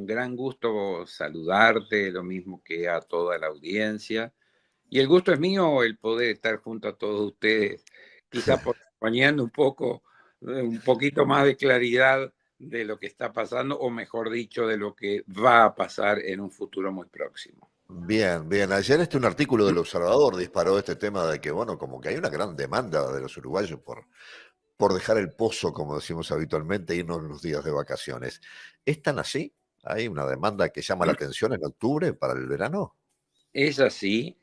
un gran gusto saludarte, lo mismo que a toda la audiencia. Y el gusto es mío el poder estar junto a todos ustedes, quizá poniendo un poquito más de claridad de lo que está pasando, o mejor dicho, de lo que va a pasar en un futuro muy próximo. Bien, bien. Ayer un artículo del Observador disparó este tema de que, bueno, como que hay una gran demanda de los uruguayos por dejar el pozo, como decimos habitualmente, e irnos los días de vacaciones. ¿Es tan así? ¿Hay una demanda que llama la atención en octubre para el verano? Es así,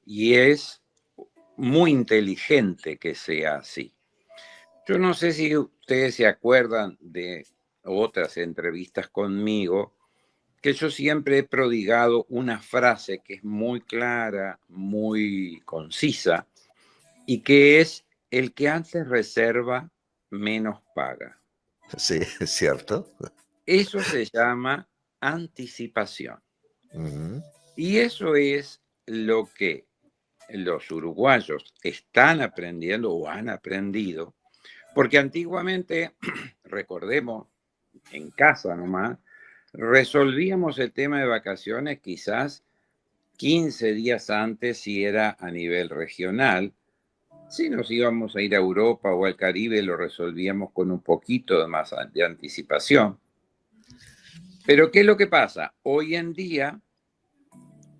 y es muy inteligente que sea así. Yo no sé si ustedes se acuerdan de otras entrevistas conmigo, que yo siempre he prodigado una frase que es muy clara, muy concisa, y que es: el que antes reserva, menos paga. Sí, es cierto. Eso se llama anticipación. Ujú. Y eso es lo que los uruguayos están aprendiendo o han aprendido, porque antiguamente, recordemos, en casa nomás, resolvíamos el tema de vacaciones quizás 15 días antes si era a nivel regional. Si nos íbamos a ir a Europa o al Caribe, lo resolvíamos con un poquito de más de anticipación. Pero ¿qué es lo que pasa? Hoy en día,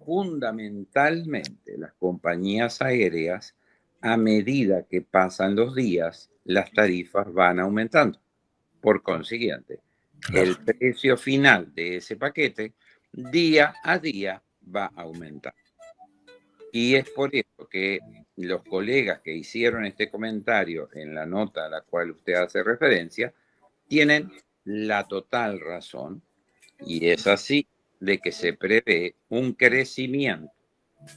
fundamentalmente, las compañías aéreas, a medida que pasan los días, las tarifas van aumentando. Por consiguiente, Claro. el precio final de ese paquete día a día va aumentando. Y es por eso que los colegas que hicieron este comentario en la nota a la cual usted hace referencia tienen la total razón, y es así de que se prevé un crecimiento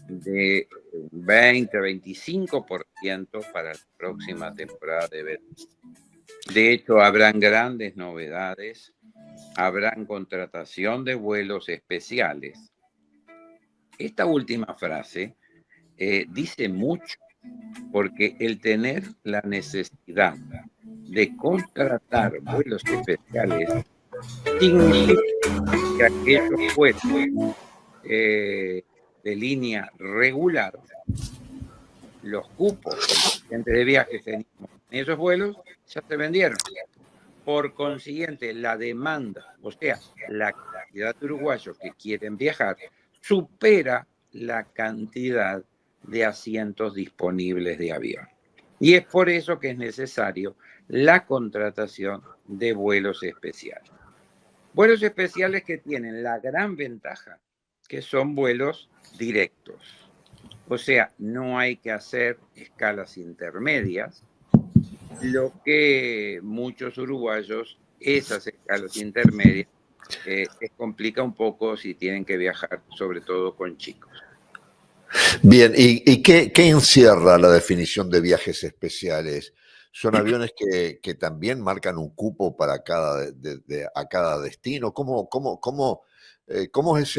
de 20-25% para la próxima temporada de verano. De hecho, habrán grandes novedades, habrán contratación de vuelos especiales. Esta última frase dice mucho, porque el tener la necesidad de contratar vuelos especiales significa que aquellos vuelos de línea regular, los cupos con agentes de viajes en esos vuelos ya se vendieron. Por consiguiente, la demanda, o sea, la cantidad de uruguayos que quieren viajar, supera la cantidad de asientos disponibles de avión. Y es por eso que es necesario la contratación de vuelos especiales. Vuelos especiales que tienen la gran ventaja que son vuelos directos. O sea, no hay que hacer escalas intermedias, lo que muchos uruguayos, esas escalas intermedias, les complica un poco si tienen que viajar, sobre todo con chicos. Bien, ¿y qué encierra la definición de viajes especiales? ¿Son aviones que también marcan un cupo para a cada destino? ¿Cómo es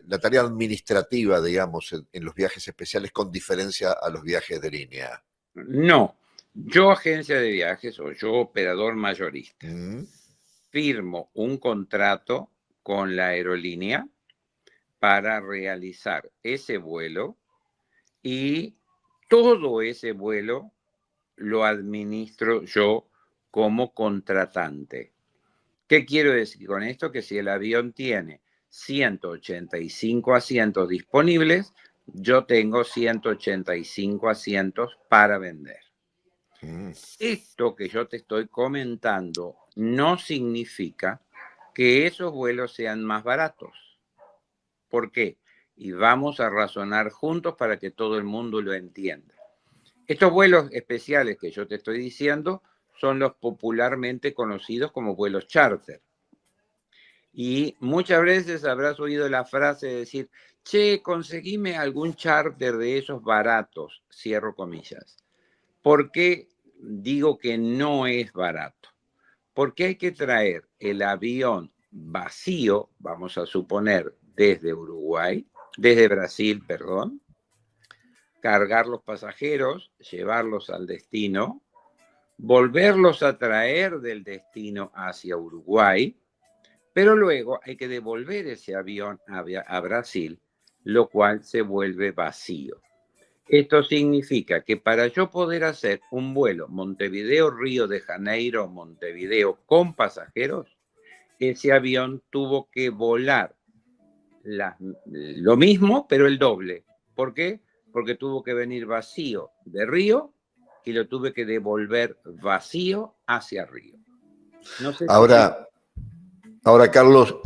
la tarea administrativa, digamos, en los viajes especiales con diferencia a los viajes de línea? No, yo agencia de viajes o yo operador mayorista, Mm. firmo un contrato con la aerolínea para realizar ese vuelo, y todo ese vuelo lo administro yo como contratante. ¿Qué quiero decir con esto? Que si el avión tiene 185 asientos disponibles, yo tengo 185 asientos para vender. Mm. Esto que yo te estoy comentando no significa que esos vuelos sean más baratos. ¿Por qué? Y vamos a razonar juntos para que todo el mundo lo entienda. Estos vuelos especiales que yo te estoy diciendo son los popularmente conocidos como vuelos charter. Y muchas veces habrás oído la frase de decir: che, conseguime algún charter de esos baratos, cierro comillas. ¿Por qué digo que no es barato? Porque hay que traer el avión vacío, vamos a suponer, desde Brasil, cargar los pasajeros, llevarlos al destino, volverlos a traer del destino hacia Uruguay, pero luego hay que devolver ese avión a Brasil, lo cual se vuelve vacío. Esto significa que para yo poder hacer un vuelo Montevideo-Río de Janeiro-Montevideo con pasajeros, ese avión tuvo que volar lo mismo, pero el doble. ¿Por qué? Porque tuvo que venir vacío de Río y lo tuve que devolver vacío hacia Río. No sé si... Ahora, Carlos,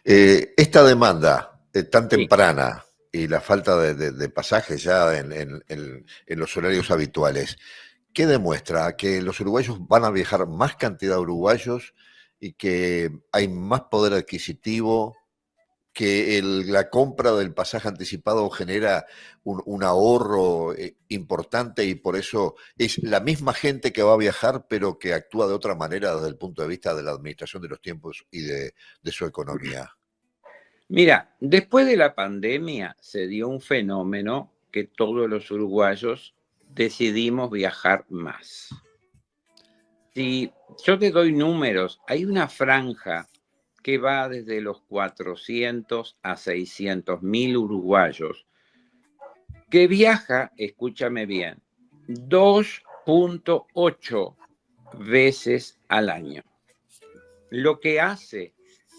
esta demanda tan Sí. temprana y la falta de pasajes ya en los horarios habituales, ¿qué demuestra? Que los uruguayos van a viajar más cantidad de uruguayos y que hay más poder adquisitivo, que la compra del pasaje anticipado genera un ahorro importante y por eso es la misma gente que va a viajar, pero que actúa de otra manera desde el punto de vista de la administración de los tiempos y de su economía. Mira, después de la pandemia se dio un fenómeno que todos los uruguayos decidimos viajar más. Si yo te doy números, hay una franja que va desde los 400 a 600.000 uruguayos que viaja, escúchame bien, 2.8 veces al año. Lo que hace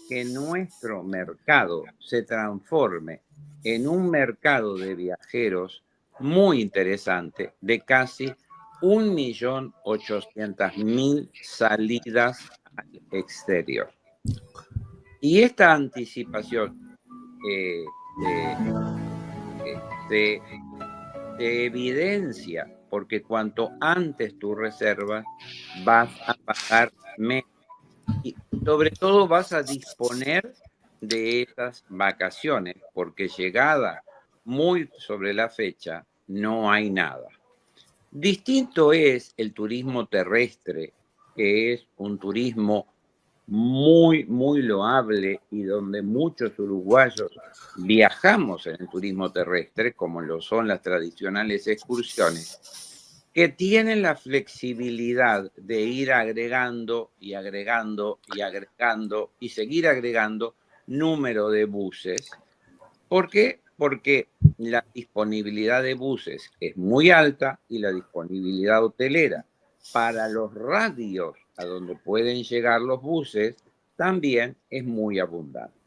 que nuestro mercado se transforme en un mercado de viajeros muy interesante, de casi 1.800.000 salidas al exterior. Y esta anticipación se evidencia porque cuanto antes tú reservas, vas a pagar menos. Y sobre todo vas a disponer de esas vacaciones, porque llegada muy sobre la fecha, no hay nada. Distinto es el turismo terrestre, que es un turismo muy, muy loable y donde muchos uruguayos viajamos en el turismo terrestre, como lo son las tradicionales excursiones, que tienen la flexibilidad de ir agregando y agregando y agregando y seguir agregando número de buses. ¿Por qué? Porque la disponibilidad de buses es muy alta y la disponibilidad hotelera para los radios a donde pueden llegar los buses también es muy abundante.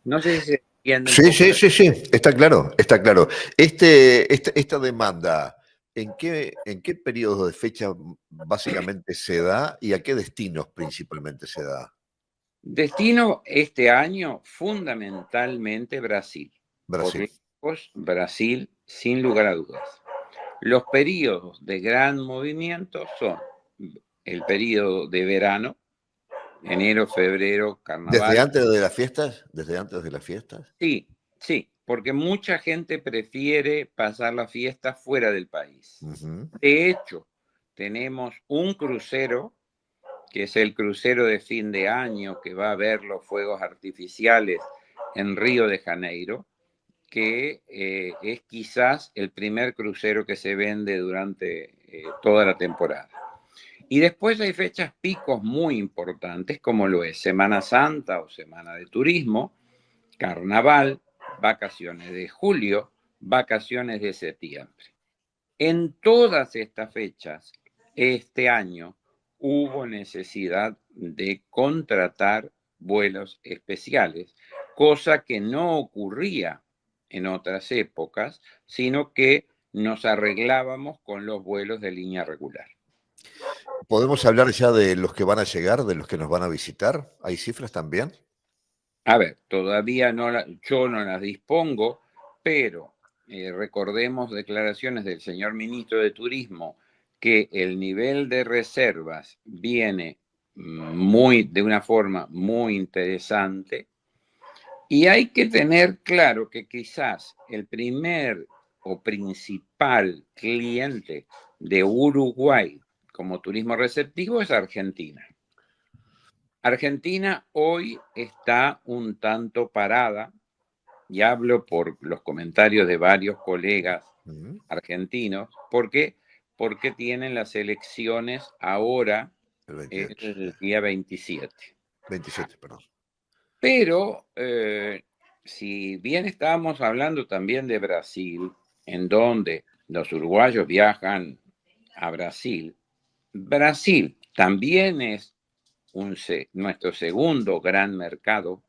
No sé si se entiende un Sí, poco. sí, sí, sí, está claro, está claro. Esta demanda, en qué periodo de fecha básicamente se da y a qué destinos principalmente se da? Destino este año fundamentalmente Brasil. Por Brasil. lejos, Brasil, sin lugar a dudas. Los periodos de gran movimiento son el periodo de verano, enero, febrero, ¿Desde carnaval. antes de las fiestas? ¿Desde antes de las fiestas? Sí, sí, porque mucha gente prefiere pasar la fiesta fuera del país. Ujú. De hecho, tenemos un crucero, que es el crucero de fin de año, que va a ver los fuegos artificiales en Río de Janeiro, que es quizás el primer crucero que se vende durante toda la temporada. Y después hay fechas picos muy importantes, como lo es Semana Santa o Semana de Turismo, Carnaval, vacaciones de julio, vacaciones de septiembre. En todas estas fechas, este año hubo necesidad de contratar vuelos especiales, cosa que no ocurría en otras épocas, sino que nos arreglábamos con los vuelos de línea regular. ¿Podemos hablar ya de los que van a llegar, de los que nos van a visitar? ¿Hay cifras también? A ver, todavía yo no las dispongo, pero recordemos declaraciones del señor ministro de Turismo que el nivel de reservas viene de una forma muy interesante y hay que tener claro que quizás el primer o principal cliente de Uruguay como turismo receptivo es Argentina. Argentina hoy está un tanto parada, y hablo por los comentarios de varios colegas argentinos, porque porque tienen las elecciones ahora, El 28. el día 27. 27, perdón. Pero si bien estábamos hablando también de Brasil, en donde los uruguayos viajan a Brasil, Brasil también es nuestro segundo gran mercado,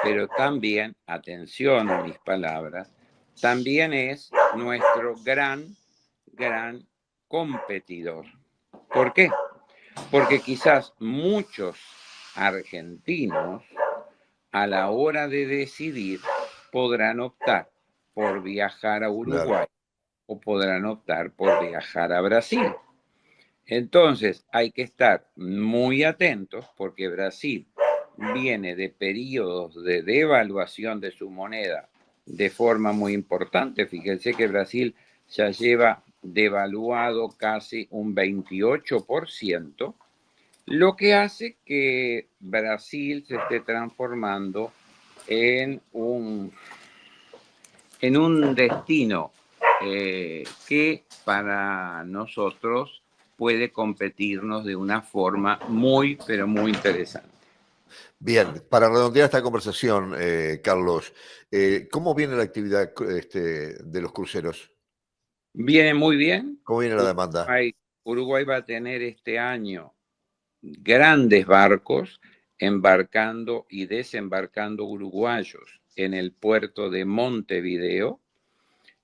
pero también, atención a mis palabras, también es nuestro gran competidor. ¿Por qué? Porque quizás muchos argentinos a la hora de decidir podrán optar por viajar a Uruguay, Claro. o podrán optar por viajar a Brasil. Entonces hay que estar muy atentos porque Brasil viene de periodos de devaluación de su moneda de forma muy importante. Fíjense que Brasil ya lleva devaluado casi un 28%, lo que hace que Brasil se esté transformando en un destino que para nosotros puede competirnos de una forma muy, pero muy interesante. Bien, para redondear esta conversación, Carlos, ¿cómo viene la actividad de los cruceros? Viene muy bien. ¿Cómo viene la demanda? Uruguay va a tener este año grandes barcos embarcando y desembarcando uruguayos en el puerto de Montevideo.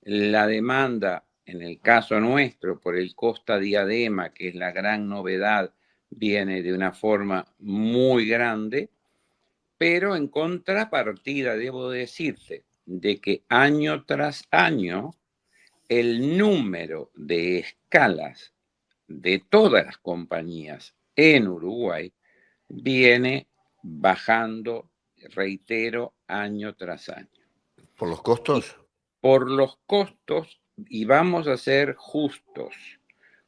La demanda, en el caso nuestro, por el Costa Diadema, que es la gran novedad, viene de una forma muy grande, pero en contrapartida debo decirte de que año tras año el número de escalas de todas las compañías en Uruguay viene bajando, reitero, año tras año. ¿Por los Y costos? por los costos, y vamos a ser justos,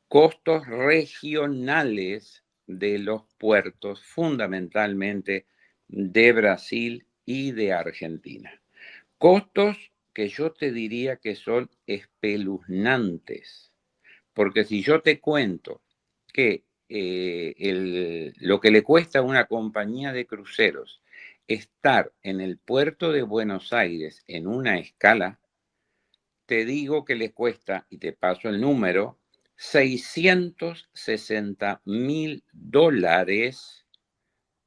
costos regionales de los puertos, fundamentalmente de Brasil y de Argentina. Costos que yo te diría que son espeluznantes, porque si yo te cuento que lo que le cuesta a una compañía de cruceros estar en el puerto de Buenos Aires en una escala, te digo que le cuesta, y te paso el número, $660.000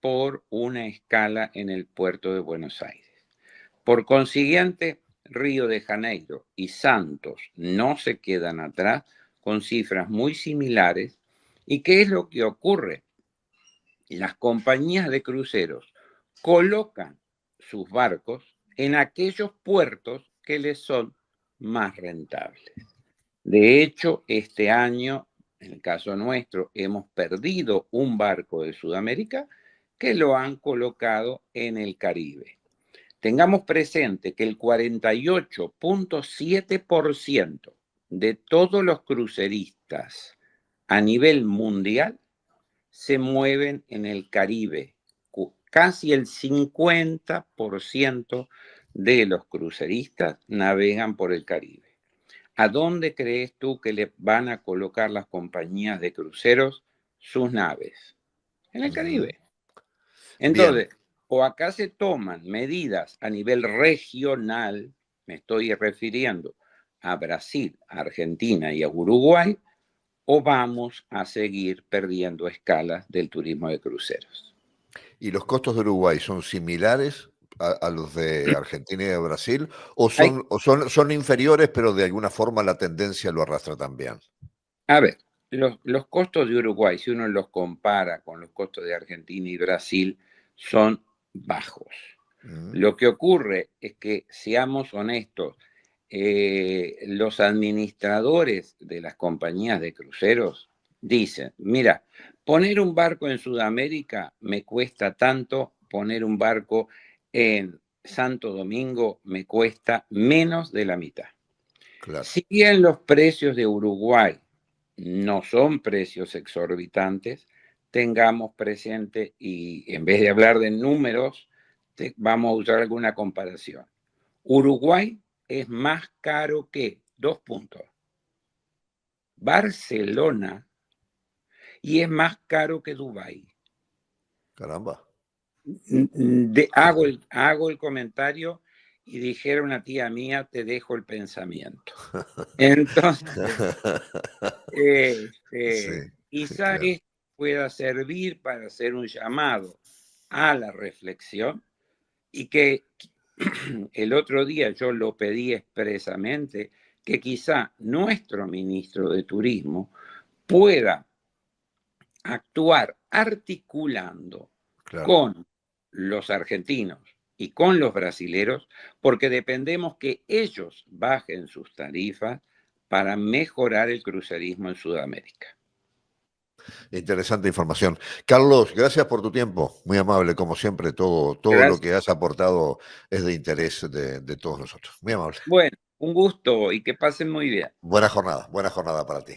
por una escala en el puerto de Buenos Aires. Por consiguiente, Río de Janeiro y Santos no se quedan atrás con cifras muy similares. ¿Y qué es lo que ocurre? Las compañías de cruceros colocan sus barcos en aquellos puertos que les son más rentables. De hecho, este año, en el caso nuestro, hemos perdido un barco de Sudamérica que lo han colocado en el Caribe. Tengamos presente que el 48.7% de todos los cruceristas a nivel mundial se mueven en el Caribe. Casi el 50% de los cruceristas navegan por el Caribe. ¿A dónde crees tú que le van a colocar las compañías de cruceros sus naves? En el Caribe. Bien, Entonces, o acá se toman medidas a nivel regional, me estoy refiriendo a Brasil, a Argentina y a Uruguay, o vamos a seguir perdiendo escalas del turismo de cruceros. ¿y los costos de Uruguay son similares a los de Argentina y de Brasil? ¿O Hay, son inferiores, pero de alguna forma la tendencia lo arrastra también? a ver, los costos de Uruguay, si uno los compara con los costos de Argentina y Brasil, son bajos. Mm. Lo que ocurre es que, seamos honestos, los administradores de las compañías de cruceros dicen, mira, poner un barco en Sudamérica me cuesta tanto, poner un barco en Santo Domingo me cuesta menos de la mitad. Claro. Si bien los precios de Uruguay no son precios exorbitantes, tengamos presente, y en vez de hablar de números, vamos a usar alguna comparación. Uruguay es más caro que, 2 puntos, Barcelona y es más caro que Dubái. Caramba. Hago el comentario y dijera una tía mía, te dejo el pensamiento. Entonces, Sí, quizá claro. esto pueda servir para hacer un llamado a la reflexión y que el otro día yo lo pedí expresamente, que quizá nuestro ministro de Turismo pueda actuar articulando Claro. con los argentinos y con los brasileros, porque dependemos que ellos bajen sus tarifas para mejorar el crucerismo en Sudamérica. Interesante información. Carlos, gracias por tu tiempo. Muy amable, como siempre. Todo lo Gracias. que has aportado es de interés de todos nosotros. Muy amable. Bueno, un gusto y que pasen muy bien. Buena jornada para ti.